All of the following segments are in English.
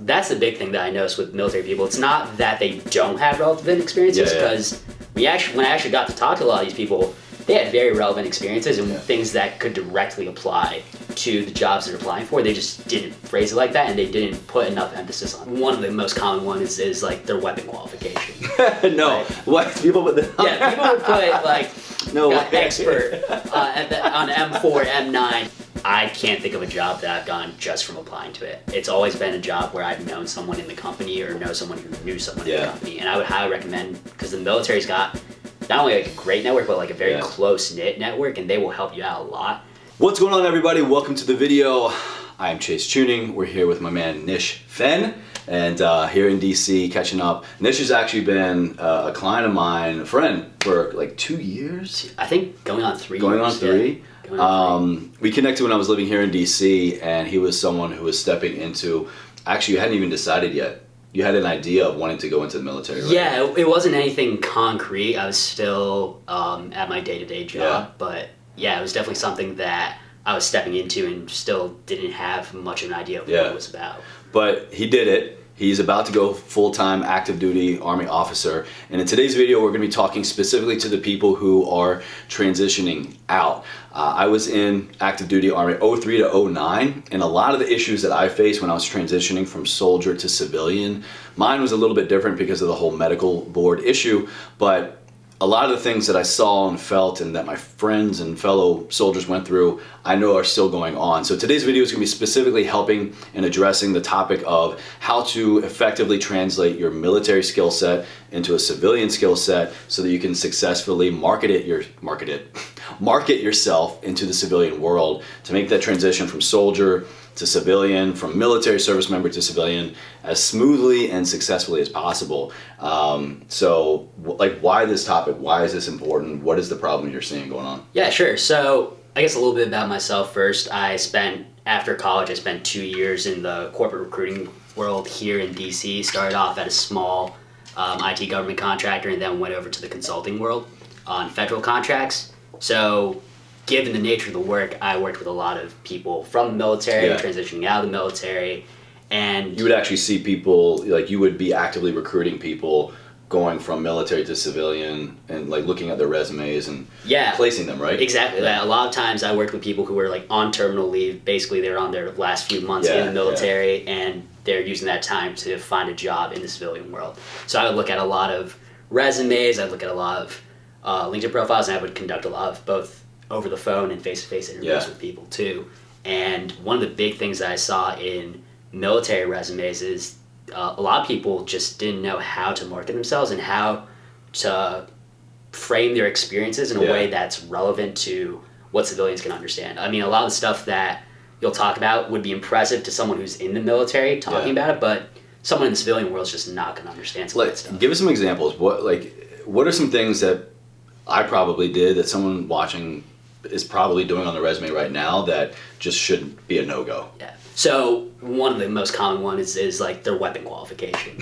that's the big thing that I noticed with military people. It's not that they don't have relevant experiences, because when I actually got to talk to a lot of these people, they had very relevant experiences and things that could directly apply to the jobs they're applying for. They just didn't phrase it like that, and they didn't put enough emphasis on it. One of the most common ones is like their weapon qualification. No, right? what people would people would put like expert on M4, M9. I can't think of a job that I've gotten just from applying to it. It's always been a job where I've known someone in the company or know someone who knew someone in the company, and I would highly recommend, because the military's got not only like a great network, but like a very close-knit network, and they will help you out a lot. What's going on, everybody? Welcome to the video. I'm Chase Tuning. We're here with my man Nish Fenn, and here in DC catching up. Nish has actually been a client of mine, a friend, for like 2 years. I think going on 3 Going years. on three. We connected when I was living here in DC, and he was someone who was stepping into, actually you hadn't even decided yet. You had an idea of wanting to go into the military, right? Yeah, it wasn't anything concrete. I was still at my day-to-day job, but yeah, it was definitely something that I was stepping into and still didn't have much of an idea of what it was about. But he did it. He's about to go full-time active duty Army officer. And in today's video, we're going to be talking specifically to the people who are transitioning out. I was in active duty Army 03 to 09, and a lot of the issues that I faced when I was transitioning from soldier to civilian, mine was a little bit different because of the whole medical board issue, but a lot of the things that I saw and felt and that my friends and fellow soldiers went through, I know are still going on. So today's video is going to be specifically helping and addressing the topic of how to effectively translate your military skill set into a civilian skill set so that you can successfully market yourself into the civilian world to make that transition from soldier to civilian, from military service member to civilian, as smoothly and successfully as possible. So like, why this topic? Why is this important? What is the problem you're seeing going on? Yeah, sure. So I guess a little bit about myself first. After college, I spent 2 years in the corporate recruiting world here in DC. Started off at a small IT government contractor, and then went over to the consulting world on federal contracts. So given the nature of the work, I worked with a lot of people from the military, transitioning out of the military, and you would actually see people, like you would be actively recruiting people going from military to civilian and like looking at their resumes and placing them, right? Exactly. A lot of times I worked with people who were like on terminal leave. Basically, they're on their last few months in the military, and they're using that time to find a job in the civilian world. So I would look at a lot of resumes, I'd look at a lot of LinkedIn profiles, and I would conduct a lot of both over the phone and face-to-face interviews with people too. And one of the big things that I saw in military resumes is a lot of people just didn't know how to market themselves and how to frame their experiences in a way that's relevant to what civilians can understand. I mean, a lot of the stuff that you'll talk about would be impressive to someone who's in the military talking about it, but someone in the civilian world is just not going to understand some of that stuff. Give us some examples. What are some things that I probably did that someone watching is probably doing on the resume right now that just shouldn't be a no-go? Yeah. So one of the most common ones is like their weapon qualification.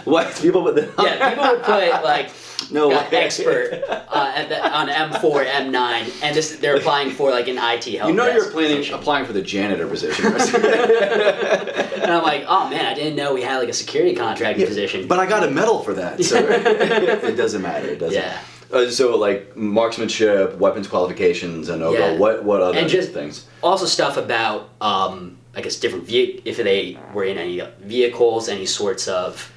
What people would people would put like expert on M4, M9, and they're applying for like an IT help. You know, you're applying for the janitor position. And I'm like, oh man, I didn't know we had like a security contracting position. But I got a medal for that, so it doesn't matter. It doesn't. Yeah. So like marksmanship, weapons qualifications, and what other and just things? Also stuff about I guess different if they were in any vehicles, any sorts of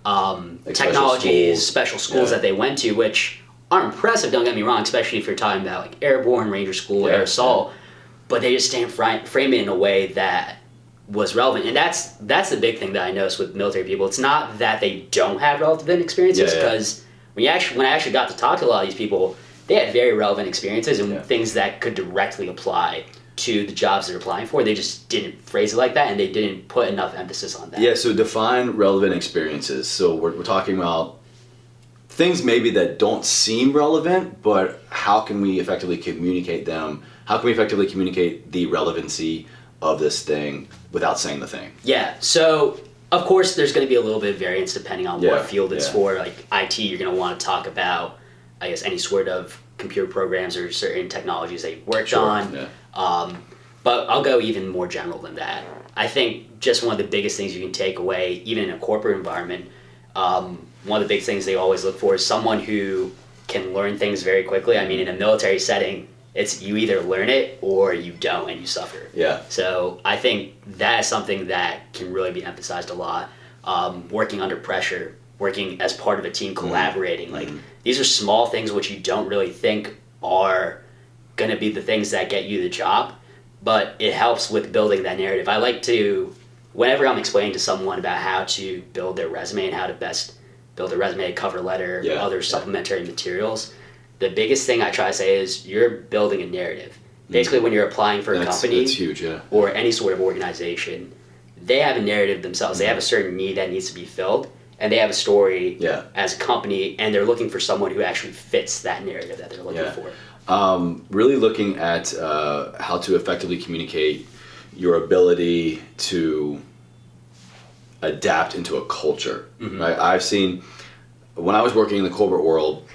like technologies, special schools that they went to, which are impressive. Don't get me wrong, especially if you're talking about like airborne, ranger school, air assault. But they just didn't frame it in a way that was relevant, and that's the big thing that I noticed with military people. It's not that they don't have relevant experiences, because when I actually got to talk to a lot of these people, they had very relevant experiences and things that could directly apply to the jobs they're applying for. They just didn't phrase it like that, and they didn't put enough emphasis on that. Yeah, so define relevant experiences. So we're talking about things maybe that don't seem relevant, but how can we effectively communicate them? How can we effectively communicate the relevancy of this thing without saying the thing? Yeah, so of course, there's going to be a little bit of variance depending on what field it's for. Like IT, you're going to want to talk about, I guess, any sort of computer programs or certain technologies that you've worked on. But I'll go even more general than that. I think just one of the biggest things you can take away, even in a corporate environment, one of the big things they always look for is someone who can learn things very quickly. I mean, in a military setting, it's you either learn it or you don't and you suffer. Yeah. So I think that is something that can really be emphasized a lot. Working under pressure, working as part of a team, collaborating. Like these are small things which you don't really think are going to be the things that get you the job, but it helps with building that narrative. I like to, whenever I'm explaining to someone about how to build their resume and how to best build a resume, cover letter, other supplementary materials, the biggest thing I try to say is you're building a narrative. Basically, when you're applying for a company that's huge, or any sort of organization, they have a narrative themselves. They have a certain need that needs to be filled, and they have a story as a company, and they're looking for someone who actually fits that narrative that they're looking for. Really looking at how to effectively communicate your ability to adapt into a culture, right? I've seen, when I was working in the corporate world,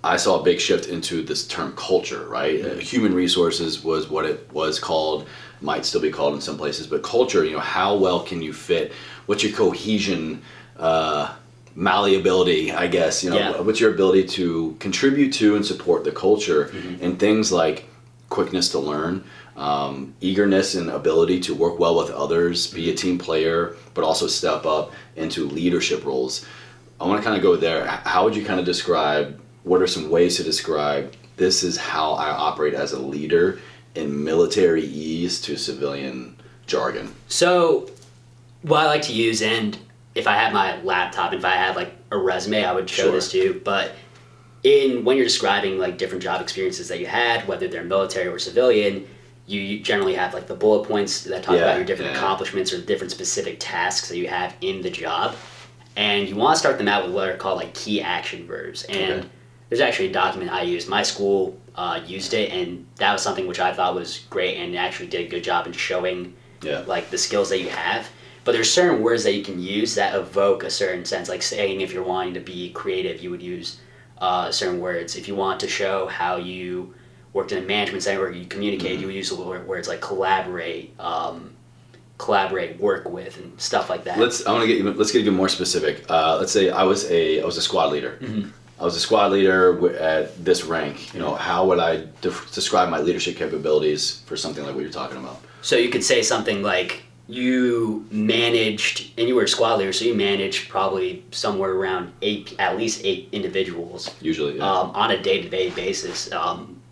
I saw a big shift into this term culture, right? Human resources was what it was called, might still be called in some places, but culture, how well can you fit? What's your cohesion, malleability, I guess, what's your ability to contribute to and support the culture, and things like quickness to learn, eagerness and ability to work well with others, be a team player, but also step up into leadership roles. I want to kind of go there. How would you kind of describe, what are some ways to describe, this is how I operate as a leader in military ease to civilian jargon? So what I like to use, and if I had my laptop, if I had like a resume, I would show this to you, but when you're describing like different job experiences that you had, whether they're military or civilian, you generally have like the bullet points that talk about your different accomplishments or different specific tasks that you have in the job. And you want to start them out with what are called like key action verbs. And there's actually a document I used. My school used it, and that was something which I thought was great and actually did a good job in showing like the skills that you have. But there's certain words that you can use that evoke a certain sense, like saying if you're wanting to be creative, you would use certain words. If you want to show how you worked in a management setting or you communicate, you would use words like collaborate, work with, and stuff like that. Let's get even more specific. Let's say I was a squad leader. I was a squad leader at this rank. How would I describe my leadership capabilities for something like what you're talking about? So you could say something like you managed, and you were a squad leader, so you managed probably somewhere around at least eight individuals. Usually, on a day-to-day basis.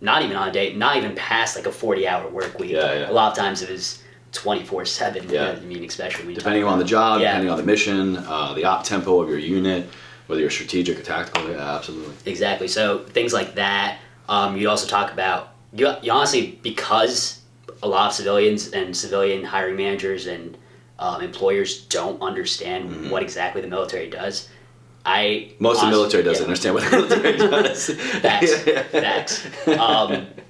Not even past like a 40-hour work week. A lot of times it was 24/7. I mean, especially when depending on the job, depending on the mission, the op tempo of your unit, whether you're strategic or tactical. Absolutely. Exactly. So things like that. You also talk about you honestly, because a lot of civilians and civilian hiring managers and employers don't understand what exactly the military does. Most of the military doesn't understand what the military does. Facts.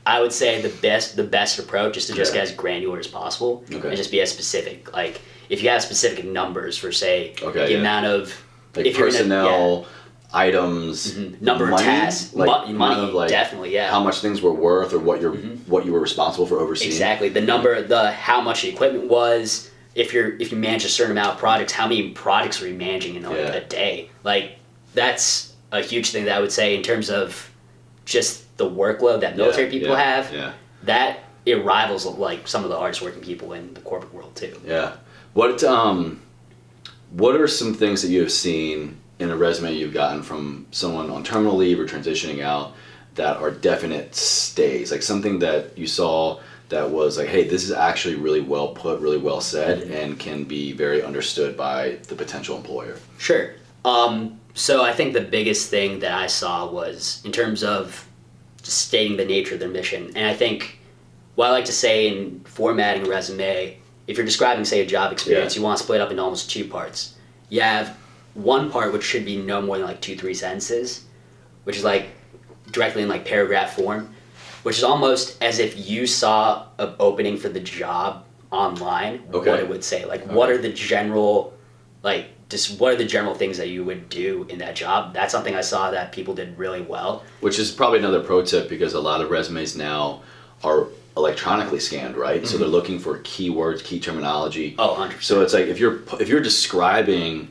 I would say the best approach is to just get as granular as possible and just be as specific. Like if you have specific numbers for say the amount of like personnel, items, number money, of tasks, money, like definitely, how much things were worth or what you were responsible for overseeing. Exactly. How much the equipment was. If you manage a certain amount of projects, how many projects are you managing in a day? Like that's a huge thing that I would say in terms of just the workload that military people have. That it rivals like some of the hardest working people in the corporate world too. What are some things that you have seen in a resume you've gotten from someone on terminal leave or transitioning out that are definite stays? Like something that you saw that was like, hey, this is actually really well put, really well said, and can be very understood by the potential employer. Sure. So I think the biggest thing that I saw was in terms of just stating the nature of their mission. And I think what I like to say in formatting a resume, if you're describing, say, a job experience, you want to split up into almost two parts. You have one part which should be no more than like 2-3 sentences, which is like directly in like paragraph form, which is almost as if you saw an opening for the job online, what it would say. Like, what are the general, like, just what are the general things that you would do in that job? That's something I saw that people did really well. Which is probably another pro tip, because a lot of resumes now are electronically scanned, right? So they're looking for keywords, key terminology. Oh, 100%. So it's like if you're describing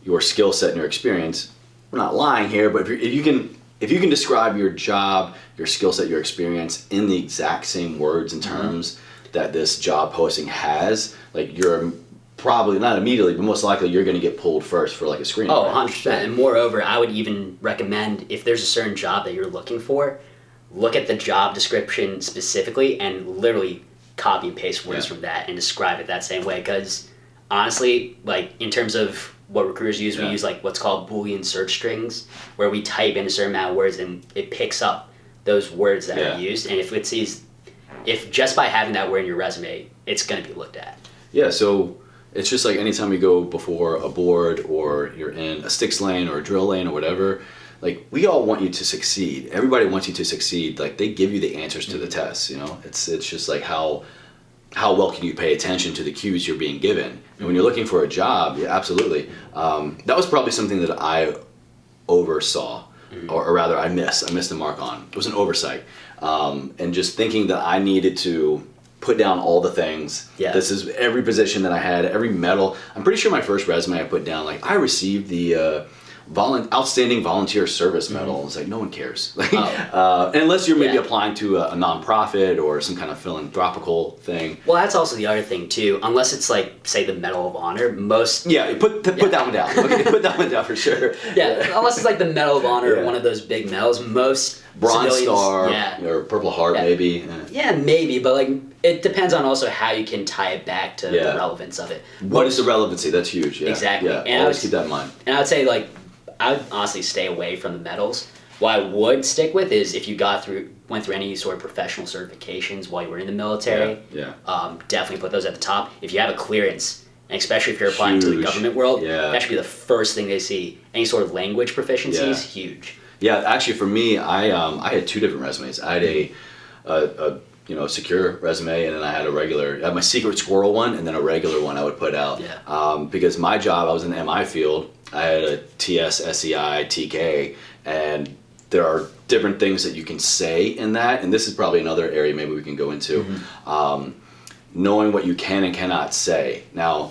your skill set and your experience, we're not lying here, but if you can describe your job, your skill set, your experience in the exact same words and terms that this job posting has, like you're probably not immediately, but most likely you're going to get pulled first for like a screening. Oh, 100%. And moreover, I would even recommend if there's a certain job that you're looking for, look at the job description specifically and literally copy and paste words from that and describe it that same way. Because honestly, like in terms of what recruiters use, we use like what's called Boolean search strings, where we type in a certain amount of words and it picks up those words that are used. And if just by having that word in your resume, it's going to be looked at. Yeah, so it's just like anytime you go before a board or you're in a sticks lane or a drill lane or whatever, like we all want you to succeed. Everybody wants you to succeed. Like they give you the answers to the tests, you know? It's just like how well can you pay attention to the cues you're being given? And when you're looking for a job, yeah, absolutely. That was probably something that I oversaw, or rather I missed the mark on. It was an oversight. And just thinking that I needed to put down all the things. Yeah. This is every position that I had, every medal. I'm pretty sure my first resume I put down, like I received the Outstanding Volunteer Service Medal. It's like, no one cares. Like, unless you're maybe applying to a nonprofit or some kind of philanthropical thing. Well, that's also the other thing too. Unless it's like, say, the Medal of Honor, most... Yeah, put that one down. Okay, put that one down for sure. Yeah, unless it's like the Medal of Honor or one of those big medals, most Bronze civilians... Star or Purple Heart maybe. Yeah, maybe, but like it depends on also how you can tie it back to the relevance of it. What is the relevancy? That's huge. Yeah. Exactly. Yeah, And always keep that in mind. And I would say like, I would honestly stay away from the medals. What I would stick with is if you went through any sort of professional certifications while you were in the military. Definitely put those at the top. If you have a clearance, and especially if you're applying to the government world, that should be the first thing they see. Any sort of language proficiency is huge. Yeah, actually for me, I had two different resumes. I had a secure resume, and then I had my secret squirrel one, and then a regular one I would put out. Because my job, I was in the MI field. I had a TS, SEI, TK, and there are different things that you can say in that, and this is probably another area maybe we can go into. Knowing what you can and cannot say. Now,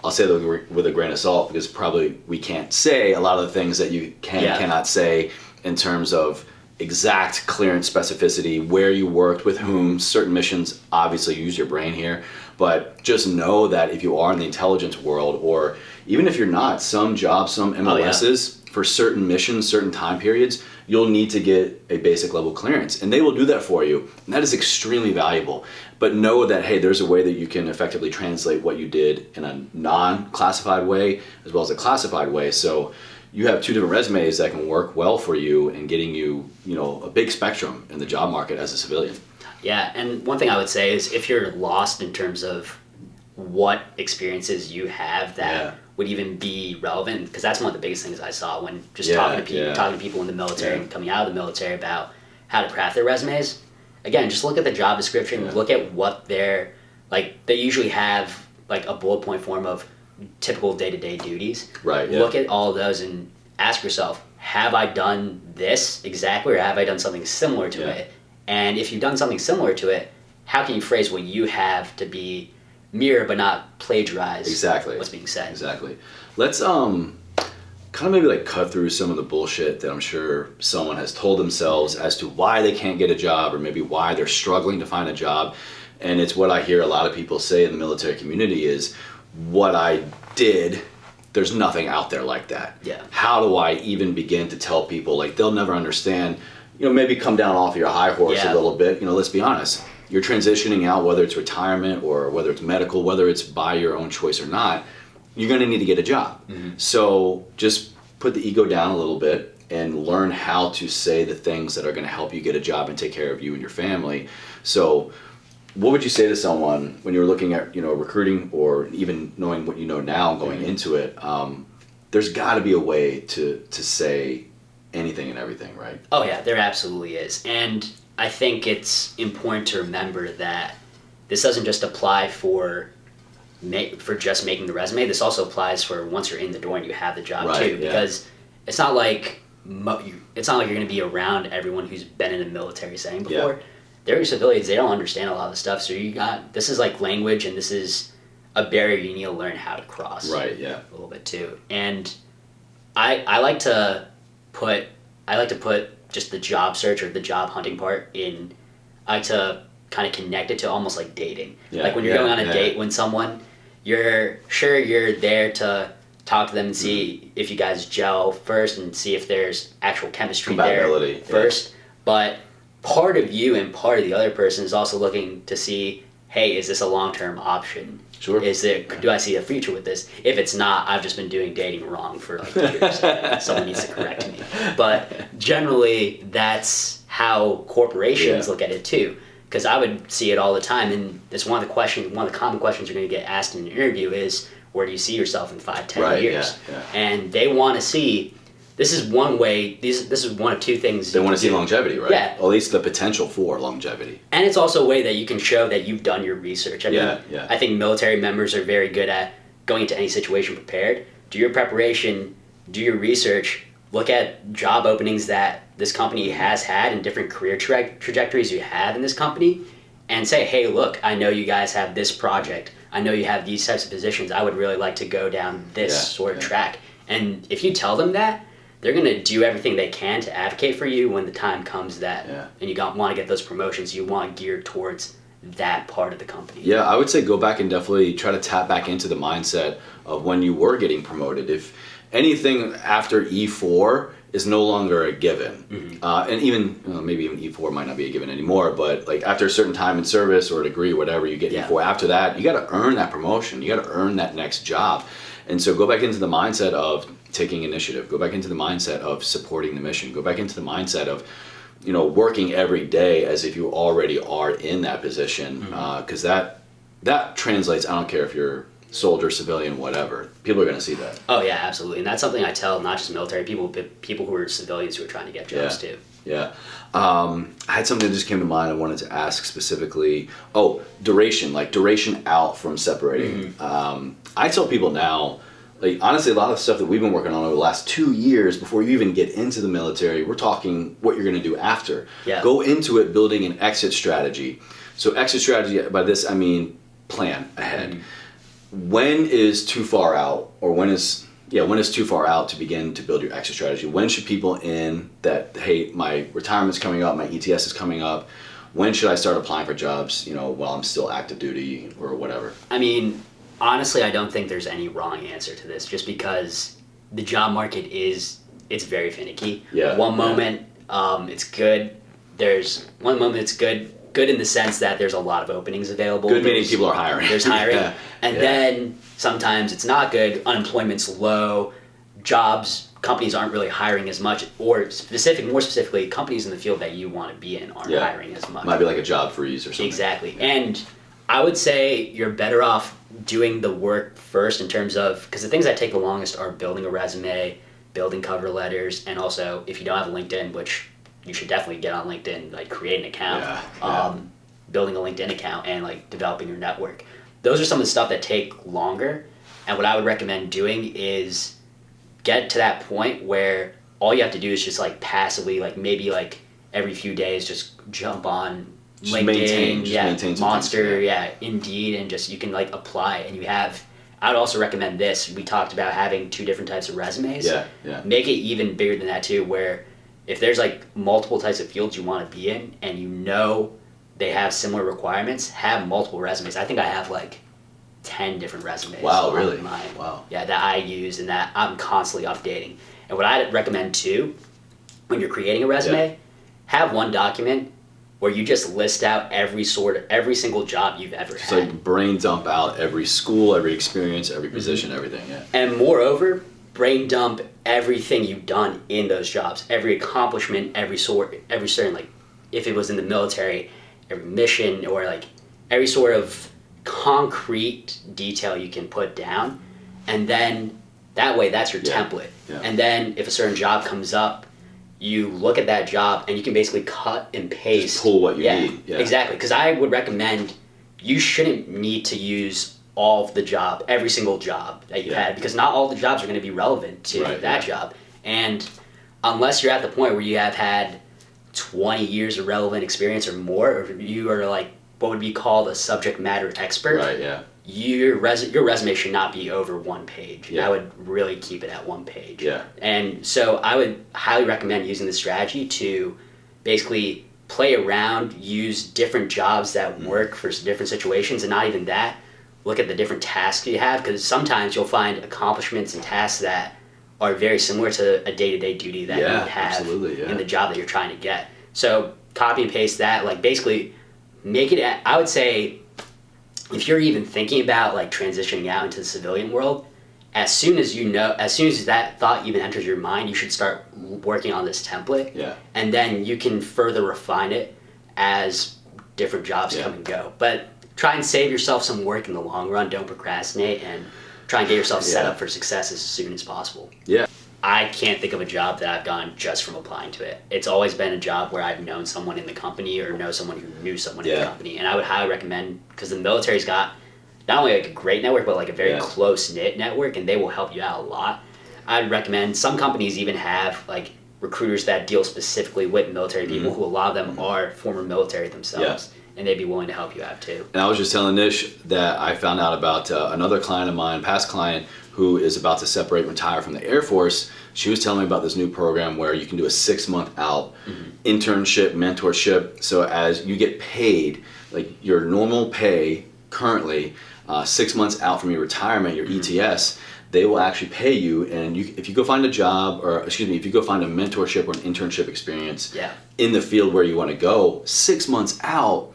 I'll say that with a grain of salt, because probably we can't say a lot of the things that you cannot say in terms of exact clearance specificity, where you worked, with whom. Certain missions, obviously use your brain here, but just know that if you are in the intelligence world, or even if you're not, some jobs, some MLSs, for certain missions, certain time periods, you'll need to get a basic level clearance, and they will do that for you, and that is extremely valuable. But know that, hey, there's a way that you can effectively translate what you did in a non-classified way as well as a classified way. So you have two different resumes that can work well for you and getting you, a big spectrum in the job market as a civilian. Yeah, and one thing I would say is if you're lost in terms of what experiences you have that would even be relevant, because that's one of the biggest things I saw when just talking to people in the military and coming out of the military about how to craft their resumes. Again, just look at the job description, look at what they usually have like a bullet point form of typical day-to-day duties. Right. Yeah. Look at all of those and ask yourself, have I done this exactly, or have I done something similar to it? And if you've done something similar to it, how can you phrase what you have to be mirror but not plagiarize what's being said? Exactly. Let's kind of maybe like cut through some of the bullshit that I'm sure someone has told themselves as to why they can't get a job, or maybe why they're struggling to find a job. And it's what I hear a lot of people say in the military community is, what I did, there's nothing out there like that. Yeah. How do I even begin to tell people? Like, they'll never understand. Maybe come down off your high horse a little bit. Let's be honest. You're transitioning out, whether it's retirement or whether it's medical, whether it's by your own choice or not, you're going to need to get a job. So just put the ego down a little bit and learn how to say the things that are going to help you get a job and take care of you and your family. So what would you say to someone when you're looking at, recruiting, or even knowing what you know now and going into it? There's got to be a way to say anything and everything, right? Oh yeah, there absolutely is. And I think it's important to remember that this doesn't just apply for just making the resume. This also applies for once you're in the door and you have the job too. Because it's not like you're going to be around everyone who's been in a military setting before. they're civilians, they don't understand a lot of the stuff. So this is like language, and this is a barrier you need to learn how to cross. Right, yeah. A little bit too. And I like to put just the job search or the job hunting part in. I like to kind of connect it to almost like dating. Yeah, like when you're going on a date with someone, you're there to talk to them and see if you guys gel first and see if there's actual chemistry there first. But part of you and part of the other person is also looking to see, hey, is this a long-term option? Sure. Do I see a future with this? If it's not, I've just been doing dating wrong for like years. Someone needs to correct me. But generally, that's how corporations look at it too. Because I would see it all the time, and it's one of the common questions you're going to get asked in an interview is, where do you see yourself in 5-10 years? Yeah. And they want to see, this is one way, this is one of two things. They want to see longevity, right? Yeah. Or at least the potential for longevity. And it's also a way that you can show that you've done your research. I think military members are very good at going into any situation prepared. Do your preparation, do your research, look at job openings that this company has had and different career trajectories you have in this company, and say, hey, look, I know you guys have this project. I know you have these types of positions. I would really like to go down this sort of track. And if you tell them that, they're going to do everything they can to advocate for you when the time comes and you want to get those promotions. You want to gear towards that part of the company. Yeah, I would say go back and definitely try to tap back into the mindset of when you were getting promoted. If anything after E4 is no longer a given, and even maybe even E4 might not be a given anymore, but like after a certain time in service or a degree or whatever, you get E4. After that, you got to earn that promotion. You got to earn that next job. And so go back into the mindset of taking initiative. Go back into the mindset of supporting the mission. Go back into the mindset of working every day as if you already are in that position, because that translates. I don't care if you're soldier, civilian, whatever. People are going to see that. Oh yeah, absolutely. And that's something I tell not just military people, but people who are civilians who are trying to get jobs too. Yeah. I had something that just came to mind I wanted to ask specifically. Oh, duration out from separating. I tell people now, like honestly, a lot of the stuff that we've been working on over the last 2 years before you even get into the military, we're talking what you're going to do after. Yeah. Go into it building an exit strategy. So exit strategy, by this I mean plan ahead. When is too far out, or when is too far out to begin to build your exit strategy? When should people in that, hey, my retirement's coming up, my ETS is coming up, when should I start applying for jobs, while I'm still active duty or whatever? I mean, honestly, I don't think there's any wrong answer to this, just because the job market it's very finicky. One moment it's good. There's one moment it's good in the sense that there's a lot of openings available. Good meaning people are hiring. There's hiring. Then sometimes it's not good. Unemployment's low. Companies aren't really hiring as much, or more specifically, companies in the field that you want to be in aren't hiring as much. Might be like a job freeze or something. Exactly. And I would say you're better off doing the work first in terms of, because the things that take the longest are building a resume, building cover letters, and also if you don't have a LinkedIn, which you should definitely get on LinkedIn, like create an account, building a LinkedIn account, and like developing your network. Those are some of the stuff that take longer. And what I would recommend doing is get to that point where all you have to do is just like passively, like maybe like every few days, just jump on LinkedIn, Monster, Indeed, and just you can like apply, and I would also recommend this. We talked about having 2 different types of resumes. Make it even bigger than that too, where if there's like multiple types of fields you want to be in and they have similar requirements, have multiple resumes. I think I have like 10 different resumes. Wow, really? Wow. Yeah, that I use and that I'm constantly updating. And what I'd recommend too, when you're creating a resume, have one document where you just list out every single job you've ever had. So like brain dump out every school, every experience, every position, everything, And moreover, brain dump everything you've done in those jobs, every accomplishment, every certain, like if it was in the military, every mission, or like every sort of concrete detail you can put down. And then that way, that's your template. And then if a certain job comes up, you look at that job and you can basically cut and paste. Just pull what you need. Yeah, exactly. Because I would recommend you shouldn't need to use all of the job, every single job that you had, because not all the jobs are going to be relevant to that job. And unless you're at the point where you have had 20 years of relevant experience or more, or if you are like what would be called a subject matter expert, Right, yeah. Your resume should not be over 1 page. Yeah. I would really keep it at 1 page. Yeah. And so I would highly recommend using this strategy to basically play around, use different jobs that work for different situations, and not even that, look at the different tasks you have, because sometimes you'll find accomplishments and tasks that are very similar to a day-to-day duty that you would have in the job that you're trying to get. So copy and paste that, like basically make it, I would say, if you're even thinking about like transitioning out into the civilian world, as soon as that thought even enters your mind, you should start working on this template. Yeah. And then you can further refine it as different jobs come and go. But try and save yourself some work in the long run. Don't procrastinate, and try and get yourself set up for success as soon as possible. Yeah. I can't think of a job that I've gotten just from applying to it. It's always been a job where I've known someone in the company or know someone who knew someone in the company. And I would highly recommend, because the military's got not only like a great network, but like a very close-knit network, and they will help you out a lot. I'd recommend, some companies even have like recruiters that deal specifically with military people, who a lot of them are former military themselves. And they'd be willing to help you out too. And I was just telling Nish that I found out about another client of mine, past client, who is about to separate and retire from the Air Force. She was telling me about this new program where you can do a 6-month out internship, mentorship. So as you get paid, like your normal pay currently, 6 months out from your retirement, your ETS, they will actually pay you. And if you go find a job, or excuse me, if you go find a mentorship or an internship experience in the field where you want to go, 6 months out,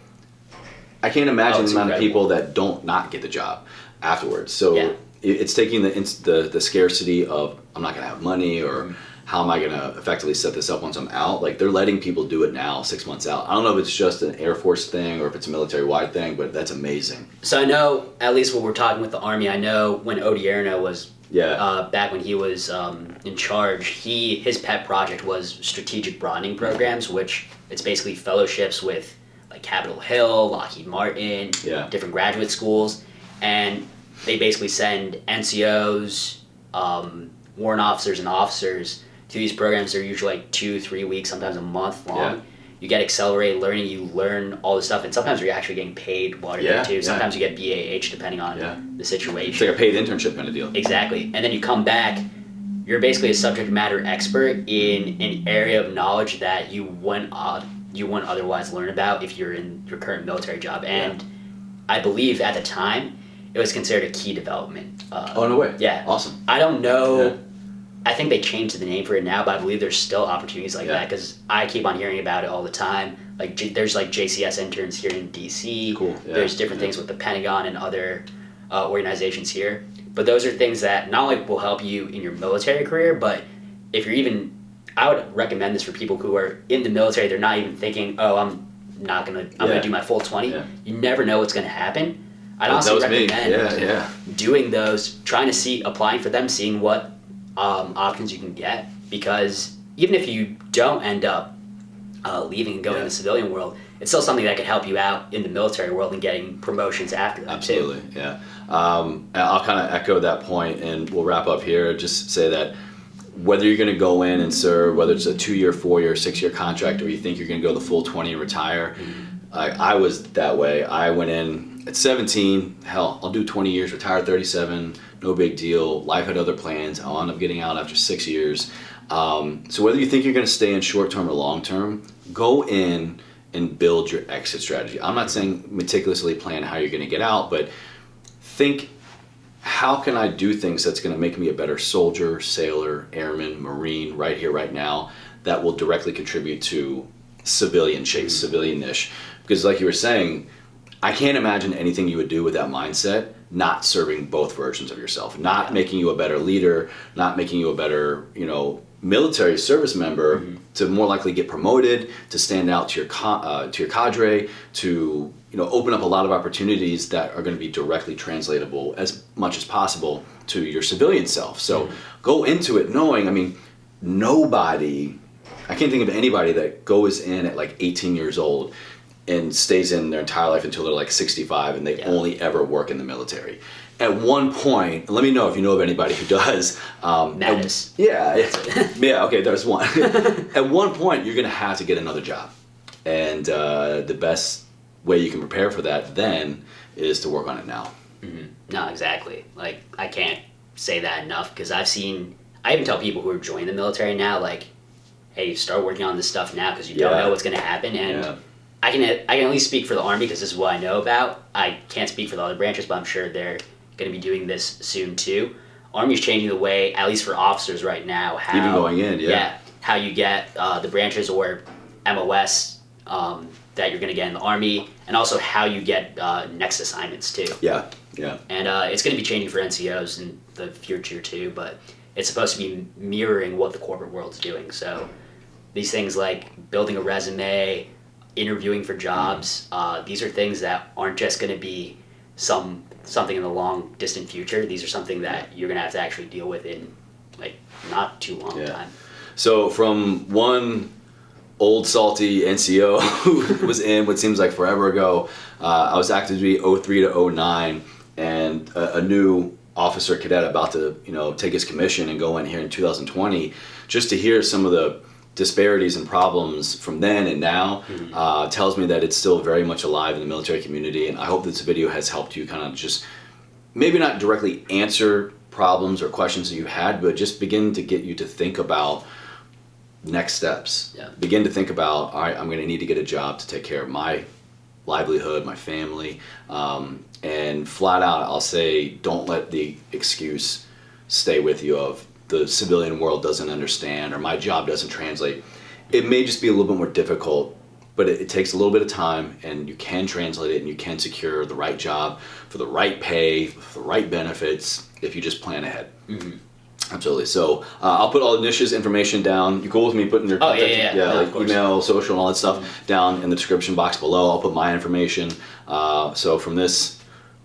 I can't imagine the amount of people that don't not get the job afterwards. So it's taking the scarcity of, I'm not going to have money, or how am I going to effectively set this up once I'm out? Like, they're letting people do it now, 6 months out. I don't know if it's just an Air Force thing or if it's a military-wide thing, but that's amazing. So I know, at least when we're talking with the Army, I know when Odierno was, back when he was in charge, his pet project was strategic broadening programs, which it's basically fellowships with like Capitol Hill, Lockheed Martin, different graduate schools, and they basically send NCOs, warrant officers, and officers to these programs. They're usually like 2-3 weeks, sometimes a month long. You get accelerated learning, you learn all this stuff, and sometimes you're actually getting paid while you're there too. Sometimes you get BAH depending on the situation. It's like a paid internship kind of deal. Exactly. And then you come back, you're basically a subject matter expert in an area of knowledge that you wouldn't otherwise learn about if you're in your current military job. And I believe at the time, it was considered a key development. Oh, no way. Yeah. Awesome. I don't know. Yeah. I think they changed the name for it now, but I believe there's still opportunities like that, because I keep on hearing about it all the time. Like there's like JCS interns here in DC. Cool. Yeah. There's different things with the Pentagon and other organizations here. But those are things that not only will help you in your military career, but if you're even, I would recommend this for people who are in the military. They're not even thinking, oh, I'm gonna do my full 20. Yeah. You never know what's gonna happen. I'd also recommend doing those, applying for them, seeing what options you can get, because even if you don't end up leaving and going in the civilian world, it's still something that could help you out in the military world and getting promotions after that. Absolutely, yeah. I'll kind of echo that point, and we'll wrap up here. Just say that whether you're going to go in and serve, whether it's a 2-year, 4-year, 6-year contract, or you think you're going to go the full 20 and retire, I was that way. I went in at 17, hell, I'll do 20 years, retire at 37, no big deal. Life had other plans. I'll end up getting out after 6 years. So whether you think you're going to stay in short-term or long-term, go in and build your exit strategy. I'm not saying meticulously plan how you're going to get out, but think, how can I do things that's going to make me a better soldier, sailor, airman, Marine right here, right now, that will directly contribute to civilian chase, civilian niche. Because like you were saying, I can't imagine anything you would do with that mindset not serving both versions of yourself, not making you a better leader, not making you a better, military service member, to more likely get promoted, to stand out to your cadre, to open up a lot of opportunities that are going to be directly translatable as much as possible to your civilian self. So go into it knowing, I can't think of anybody that goes in at like 18 years old and stays in their entire life until they're like 65 and they only ever work in the military. at one point, let me know if you know of anybody who does. Madness. Yeah, okay, there's one. At one point, you're going to have to get another job. And the best way you can prepare for that then is to work on it now. Mm-hmm. No, exactly. Like, I can't say that enough, because I even tell people who are joining the military now, like, hey, start working on this stuff now, because you don't know what's going to happen. And I can at least speak for the Army, because this is what I know about. I can't speak for the other branches, but I'm sure they're going to be doing this soon too. Army's changing the way, at least for officers right now, how even going in, how you get the branches or MOS that you're going to get in the Army, and also how you get next assignments too. Yeah. And it's going to be changing for NCOs in the future too, but it's supposed to be mirroring what the corporate world's doing. So these things like building a resume, interviewing for jobs, these are things that aren't just going to be something in the long distant future. These are something that you're going to have to actually deal with in like not too long time. So from one old salty NCO who was in what seems like forever ago, I was active duty 03 to 09, and a new officer cadet about to take his commission and go in here in 2020, just to hear some of the disparities and problems from then and now tells me that it's still very much alive in the military community. And I hope this video has helped you kind of just maybe not directly answer problems or questions that you had, but just begin to get you to think about next steps. Begin to think about, all right, I'm going to need to get a job to take care of my livelihood, my family, and flat out I'll say, don't let the excuse stay with you of the civilian world doesn't understand or my job doesn't translate. It may just be a little bit more difficult, but it takes a little bit of time, and you can translate it and you can secure the right job for the right pay, for the right benefits if you just plan ahead. Absolutely. So I'll put all of Nish's information down. You cool with me putting your contact, like email, social, and all that stuff down in the description box below. I'll put my information. So from this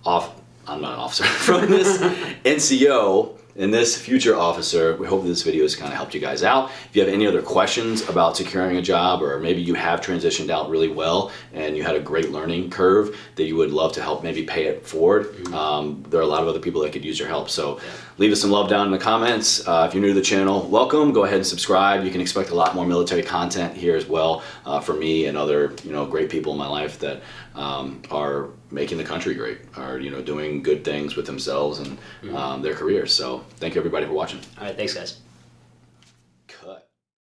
I'm not an officer, from this NCO and this future officer, we hope this video has kind of helped you guys out. If you have any other questions about securing a job, or maybe you have transitioned out really well and you had a great learning curve that you would love to help maybe pay it forward, there are a lot of other people that could use your help. So leave us some love down in the comments. If you're new to the channel, welcome. Go ahead and subscribe. You can expect a lot more military content here as well from me and other great people in my life that are making the country great, are doing good things with themselves and their careers. So thank you everybody for watching. All right, thanks guys.